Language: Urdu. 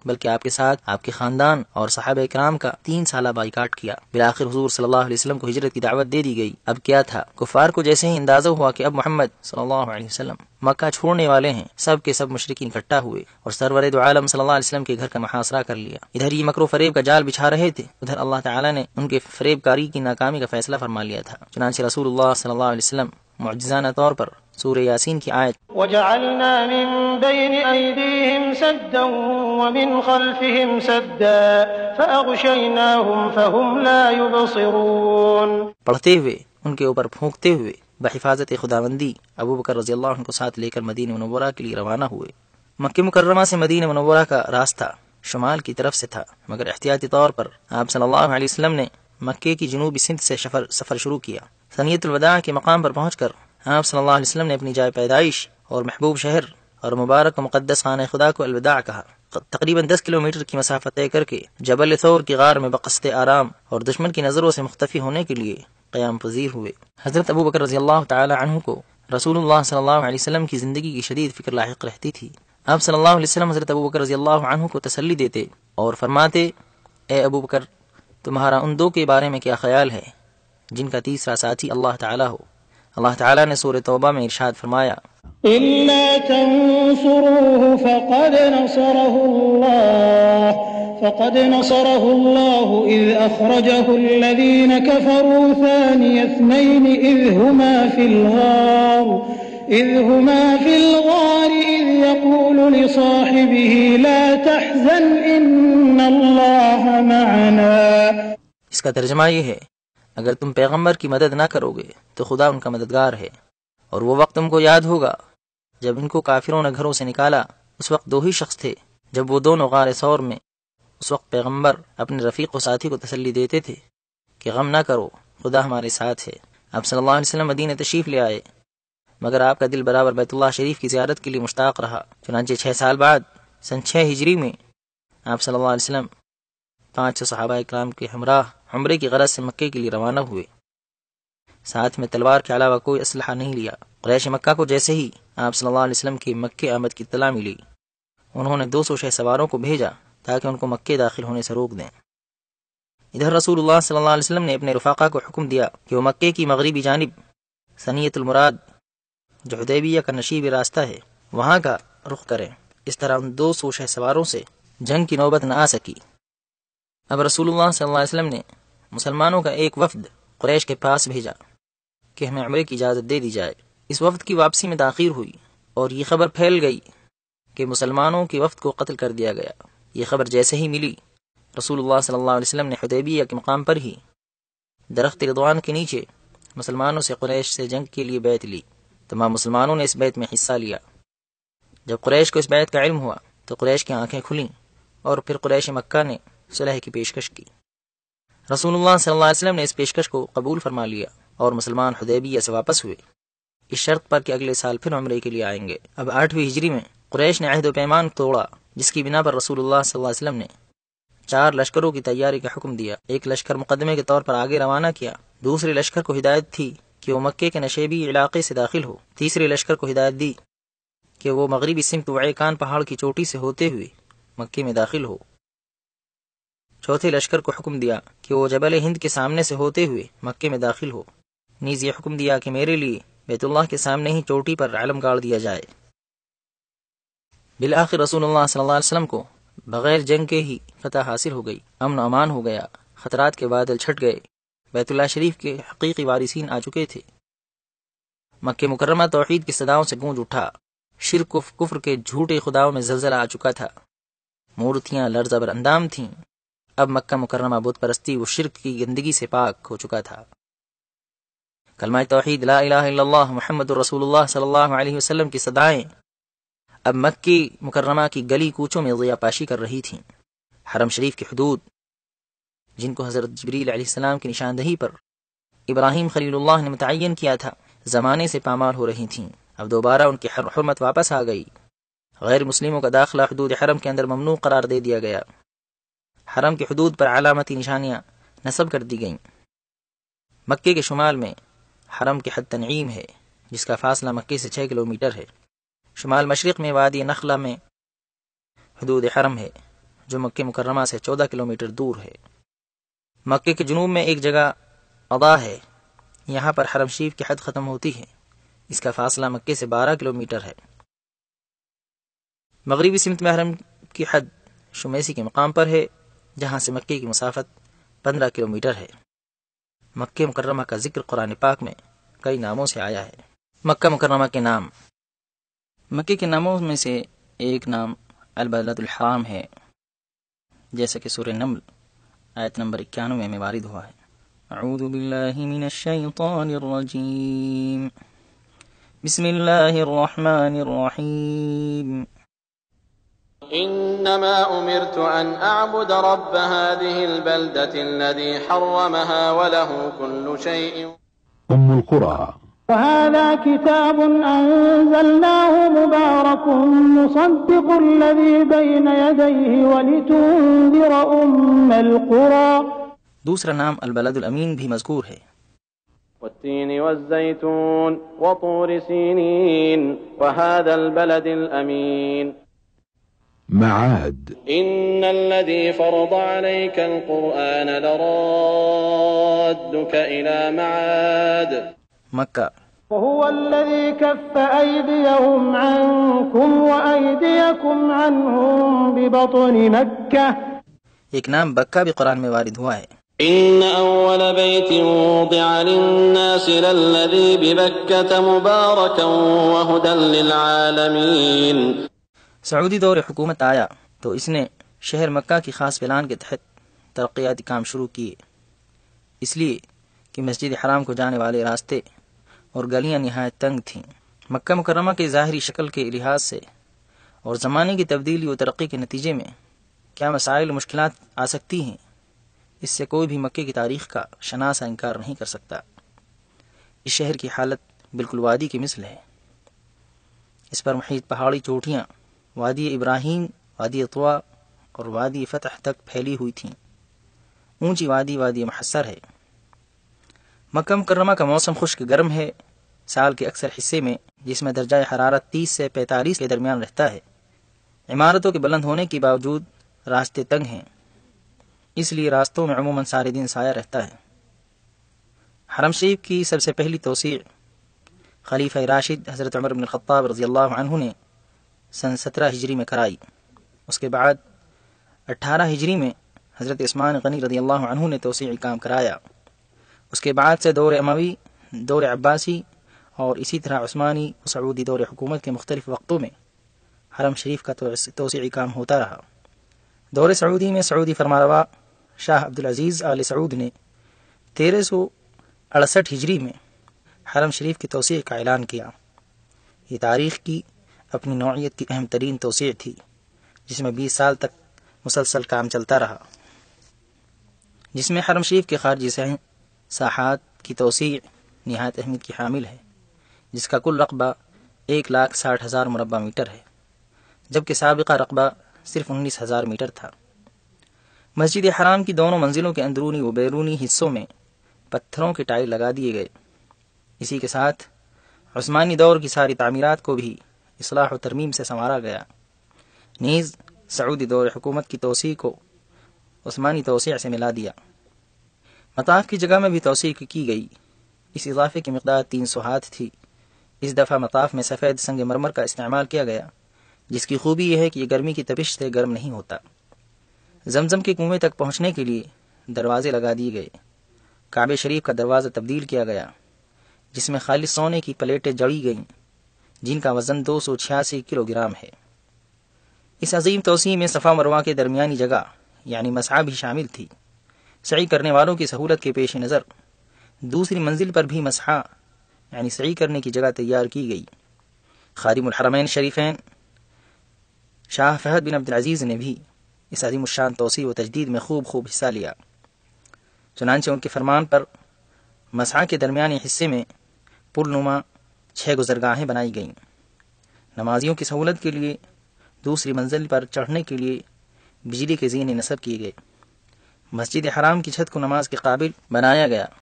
بلکہ آپ کے ساتھ آپ کے خاندان اور صحابہ کرام کا 3 سالہ بائیکاٹ کیا۔ بالآخر حضور صلی اللہ علیہ وسلم کو ہجرت کی دعوت دے دی گئی۔ اب کیا تھا، کفار کو جیسے ہی اندازہ ہوا کہ اب محمد صلی اللہ علیہ وسلم مکہ چھوڑنے والے ہیں، سب کے سب مشرکین اکٹھا ہوئے اور سرور دو عالم صلی اللہ علیہ وسلم کے گھر کا محاصرہ کر لیا۔ ادھر یہ مکر و فریب کا جال بچھا رہے تھے، ادھر اللہ تعالی نے ان کے فریب کاری کی ناکامی کا فیصلہ فرما لیا تھا۔ چنانچہ رسول اللہ صلی اللہ علیہ وسلم معجزانہ طور پر سورہ یاسین کی آیت وَجَعَلْنَا مِن بَيْنِ أَيْدِيهِمْ سَدًّا وَمِنْ خَلْفِهِمْ سَدًّا فَأَغْشَيْنَاهُمْ فَهُمْ لَا يُبْصِرُونَ پڑھتے ہوئے ان کے اوپر پھونکتے ہوئے بحفاظت خداوندی ابو بکر رضی اللہ عنہ کو ساتھ لے کر مدینہ منورہ کے لیے روانہ ہوئے۔ مکہ مکرمہ سے مدینہ منورہ کا راستہ شمال کی طرف سے تھا، مگر احتیاطی طور پر آپ صلی اللہ علیہ وسلم نے مکے کی جنوبی سمت سے سفر شروع کیا۔ ثنیۃ الوداع کے مقام پر پہنچ کر آپ صلی اللہ علیہ وسلم نے اپنی جائے پیدائش اور محبوب شہر اور مبارک و مقدس خانہ خدا کو الوداع کہا۔ تقریباً 10 کلومیٹر کی مسافت طے کر کے جبل ثور کی غار میں بقصد آرام اور دشمن کی نظروں سے مختفی ہونے کے لیے قیام پذیر ہوئے۔ حضرت ابو بکر رضی اللہ تعالی عنہ کو رسول اللہ صلی اللہ علیہ وسلم کی زندگی کی شدید فکر لاحق رہتی تھی۔ آپ صلی اللہ علیہ وسلم حضرت ابو بکر رضی اللہ عنہ کو تسلی دیتے اور فرماتے، اے ابو بکر، تمہارا ان 2 کے بارے میں کیا خیال ہے جن کا تیسرا ساتھی اللہ تعالی ہو؟ اللہ تعالی نے سورہ توبہ میں ارشاد فرمایا، إِلَّا تَنصُرُوهُ فَقَدْ نَصَرَهُ اللَّهُ إِذْ أَخْرَجَهُ الَّذِينَ كَفَرُوا ثَانِيَ اثْنَيْنِ إِذْ هُمَا فِي الْغَارِ إِذْ يَقُولُ لِصَاحِبِهِ لَا تَحْزَنْ إِنَّ اللَّهَ مَعَنَا۔ اس کا ترجمہ یہ ہے، اگر تم پیغمبر کی مدد نہ کرو گے تو خدا ان کا مددگار ہے، اور وہ وقت تم کو یاد ہوگا جب ان کو کافروں نے گھروں سے نکالا، اس وقت 2 ہی شخص تھے۔ جب وہ دونوں غار ثور میں، اس وقت پیغمبر اپنے رفیق و ساتھی کو تسلی دیتے تھے کہ غم نہ کرو، خدا ہمارے ساتھ ہے۔ آپ صلی اللہ علیہ وسلم مدینہ تشریف لے آئے، مگر آپ کا دل برابر بیت اللہ شریف کی زیارت کے لیے مشتاق رہا۔ چنانچہ 6 سال بعد سن 6 ہجری میں آپ صلی اللہ علیہ وسلم 500 صحابہ اکرام کے ہمراہ عمرے کی غرض سے مکے کے لیے روانہ ہوئے۔ ساتھ میں تلوار کے علاوہ کوئی اسلحہ نہیں لیا۔ قریش مکہ کو جیسے ہی آپ صلی اللہ علیہ وسلم کی مکے آمد کی اطلاع ملی، انہوں نے 200 شہ سواروں کو بھیجا تاکہ ان کو مکے داخل ہونے سے روک دیں۔ ادھر رسول اللہ صلی اللہ علیہ وسلم نے اپنے رفاقہ کو حکم دیا کہ وہ مکے کی مغربی جانب ثنیۃ المراد، جو حدیبیہ کا نشیب راستہ ہے، وہاں کا رخ کریں۔ اس طرح ان 200 شہ سواروں سے جنگ کی نوبت نہ آ سکی۔ اب رسول اللہ صلی اللہ علیہ وسلم نے مسلمانوں کا ایک وفد قریش کے پاس بھیجا کہ ہمیں عمرے کی اجازت دے دی جائے۔ اس وفد کی واپسی میں تاخیر ہوئی اور یہ خبر پھیل گئی کہ مسلمانوں کے وفد کو قتل کر دیا گیا۔ یہ خبر جیسے ہی ملی، رسول اللہ صلی اللہ علیہ وسلم نے حدیبیہ کے مقام پر ہی درخت رضوان کے نیچے مسلمانوں سے قریش سے جنگ کے لیے بیعت لی۔ تمام مسلمانوں نے اس بیعت میں حصہ لیا۔ جب قریش کو اس بیعت کا علم ہوا تو قریش کی آنکھیں کھلیں اور پھر قریش مکہ نے صلح کی پیشکش کی۔ رسول اللہ صلی اللہ علیہ وسلم نے اس پیشکش کو قبول فرما لیا اور مسلمان حدیبیہ سے واپس ہوئے، اس شرط پر کہ اگلے سال پھر عمرے کے لیے آئیں گے۔ اب 8ویں ہجری میں قریش نے عہد و پیمان توڑا، جس کی بنا پر رسول اللہ صلی اللہ علیہ وسلم نے 4 لشکروں کی تیاری کا حکم دیا۔ ایک لشکر مقدمے کے طور پر آگے روانہ کیا، دوسرے لشکر کو ہدایت تھی کہ وہ مکے کے نشیبی علاقے سے داخل ہو، تیسرے لشکر کو ہدایت دی کہ وہ مغربی سمت وعیکان پہاڑ کی چوٹی سے ہوتے ہوئے مکے میں داخل ہو، چوتھے لشکر کو حکم دیا کہ وہ جبل ہند کے سامنے سے ہوتے ہوئے مکے میں داخل ہو، نیز یہ حکم دیا کہ میرے لیے بیت اللہ کے سامنے ہی چوٹی پر علم گاڑ دیا جائے۔ بالآخر رسول اللہ صلی اللہ علیہ وسلم کو بغیر جنگ کے ہی فتح حاصل ہو گئی، امن و امان ہو گیا، خطرات کے بادل چھٹ گئے، بیت اللہ شریف کے حقیقی وارثین آ چکے تھے۔ مکہ مکرمہ توحید کی صداؤں سے گونج اٹھا، شرک و کفر کے جھوٹے خداؤں میں زلزلہ آ چکا تھا، مورتیاں لرزہ بر اندام تھیں۔ اب مکہ مکرمہ بت پرستی و شرک کی گندگی سے پاک ہو چکا تھا۔ کلمہ توحید لا الہ الا اللہ محمد رسول اللہ صلی اللہ علیہ وسلم کی صدائیں اب مکہ مکرمہ کی گلی کوچوں میں ضیاء پاشی کر رہی تھیں۔ حرم شریف کی حدود، جن کو حضرت جبریل علیہ السلام کی نشاندہی پر ابراہیم خلیل اللہ نے متعین کیا تھا، زمانے سے پامال ہو رہی تھیں، اب دوبارہ ان کی حرمت واپس آ گئی۔ غیر مسلموں کا داخلہ حدود حرم کے اندر ممنوع قرار دے دیا گیا۔ حرم کی حدود پر علامتی نشانیاں نصب کر دی گئیں۔ مکے کے شمال میں حرم کے حد تنعیم ہے، جس کا فاصلہ مکے سے 6 کلومیٹر ہے۔ شمال مشرق میں وادی نخلہ میں حدود حرم ہے، جو مکہ مکرمہ سے 14 کلومیٹر دور ہے۔ مکہ کے جنوب میں ایک جگہ قضا ہے، یہاں پر حرم شریف کی حد ختم ہوتی ہے، اس کا فاصلہ مکہ سے 12 کلومیٹر ہے۔ مغربی سمت میں حرم کی حد شمیسی کے مقام پر ہے، جہاں سے مکہ کی مسافت 15 کلومیٹر ہے۔ مکہ مکرمہ کا ذکر قرآن پاک میں کئی ناموں سے آیا ہے۔ مکہ مکرمہ کے نام۔ مکہ کے ناموں میں سے ایک نام البلد الحرام ہے، جیسا کہ سورہ نمل آیت نمبر 91 میں وارد ہوا ہے۔ اعوذ باللہ من الشیطان الرجیم، بسم اللہ الرحمن الرحیم۔ انما امرت ان اعبد رب هذه البلدة الذي حرمها وله كل شيء۔ ام القرى۔ وهذا كتاب أنزلناه مبارك مصدق الذي بين يديه ولتنذر أم القرى۔ دوسرا نام البلد الامین بھی مذکور ہے۔ والتين والزيتون وطور سينين وهذا البلد الأمين۔ معاد۔ إن الذي فرض عليك القرآن لرادك إلى معاد۔ مکہ۔ وهو الذي كف أيديهم عنكم وأيديكم عنهم ببطن مكة۔ ایک نام بکہ بھی قرآن میں وارد ہوا ہے۔ إن أول بيت وضع للناس للذي ببكة مباركا وهدى للعالمين۔ سعودی دور حکومت آیا تو اس نے شہر مکہ کی خاص پلان کے تحت ترقیاتی کام شروع کیے، اس لیے کہ مسجد حرام کو جانے والے راستے اور گلیاں نہایت تنگ تھیں۔ مکہ مکرمہ کی ظاہری شکل کے لحاظ سے اور زمانے کی تبدیلی و ترقی کے نتیجے میں کیا مسائل و مشکلات آ سکتی ہیں، اس سے کوئی بھی مکہ کی تاریخ کا شناسا انکار نہیں کر سکتا۔ اس شہر کی حالت بالکل وادی کی مثل ہے، اس پر محیط پہاڑی چوٹیاں وادی ابراہیم، وادی طوا اور وادی فتح تک پھیلی ہوئی تھیں۔ اونچی وادی وادی محصر ہے۔ مکہ مکرمہ کا موسم خشک گرم ہے، سال کے اکثر حصے میں، جس میں درجہ حرارت 30 سے 45 کے درمیان رہتا ہے۔ عمارتوں کے بلند ہونے کے باوجود راستے تنگ ہیں، اس لیے راستوں میں عموماً سارے دن سایہ رہتا ہے۔ حرم شریف کی سب سے پہلی توسیع خلیفہ راشد حضرت عمر بن الخطاب رضی اللہ عنہ نے سن 17 ہجری میں کرائی۔ اس کے بعد 18 ہجری میں حضرت عثمان غنی رضی اللہ عنہ نے توسیعی کام کرایا۔ اس کے بعد سے دور اموی، دور عباسی اور اسی طرح عثمانی و سعودی دور حکومت کے مختلف وقتوں میں حرم شریف کا توسیعی کام ہوتا رہا۔ دور سعودی میں سعودی فرمانروا شاہ عبدالعزیز آل سعود نے 1368 ہجری میں حرم شریف کی توسیع کا اعلان کیا۔ یہ تاریخ کی اپنی نوعیت کی اہم ترین توسیع تھی، جس میں 20 سال تک مسلسل کام چلتا رہا، جس میں حرم شریف کے خارجی ساحات کی توسیع نہایت اہمیت کی حامل ہے، جس کا کل رقبہ 1,60,000 مربع میٹر ہے، جبکہ سابقہ رقبہ صرف 19,000 میٹر تھا۔ مسجد حرام کی دونوں منزلوں کے اندرونی و بیرونی حصوں میں پتھروں کے ٹائل لگا دیے گئے۔ اسی کے ساتھ عثمانی دور کی ساری تعمیرات کو بھی اصلاح و ترمیم سے سنوارا گیا۔ نیز سعودی دور حکومت کی توسیع کو عثمانی توسیع سے ملا دیا۔ مطاف کی جگہ میں بھی توسیع کی گئی۔ اس اضافے کی مقدار 300 ہاتھ تھی۔ اس دفعہ مطاف میں سفید سنگ مرمر کا استعمال کیا گیا، جس کی خوبی یہ ہے کہ یہ گرمی کی تپش سے گرم نہیں ہوتا۔ زمزم کے کنویں تک پہنچنے کے لیے دروازے لگا دیے گئے۔ کعبہ شریف کا دروازہ تبدیل کیا گیا، جس میں خالص سونے کی پلیٹیں جڑی گئیں، جن کا وزن 286 کلو گرام ہے۔ اس عظیم توسیع میں صفا مروہ کے درمیانی جگہ یعنی مسعی بھی شامل تھی۔ سعی کرنے والوں کی سہولت کے پیش نظر دوسری منزل پر بھی مسعی یعنی سعی کرنے کی جگہ تیار کی گئی۔ خادم الحرمین شریفین شاہ فہد بن عبدالعزیز نے بھی اس عظیم الشان توسیع و تجدید میں خوب حصہ لیا۔ چنانچہ ان کے فرمان پر مسعی کے درمیانی حصے میں پل نما 6 گزرگاہیں بنائی گئیں۔ نمازیوں کی سہولت کے لیے دوسری منزل پر چڑھنے کے لیے بجلی کے زینے نصب کیے گئے۔ مسجد حرام کی چھت کو نماز کے قابل بنایا گیا۔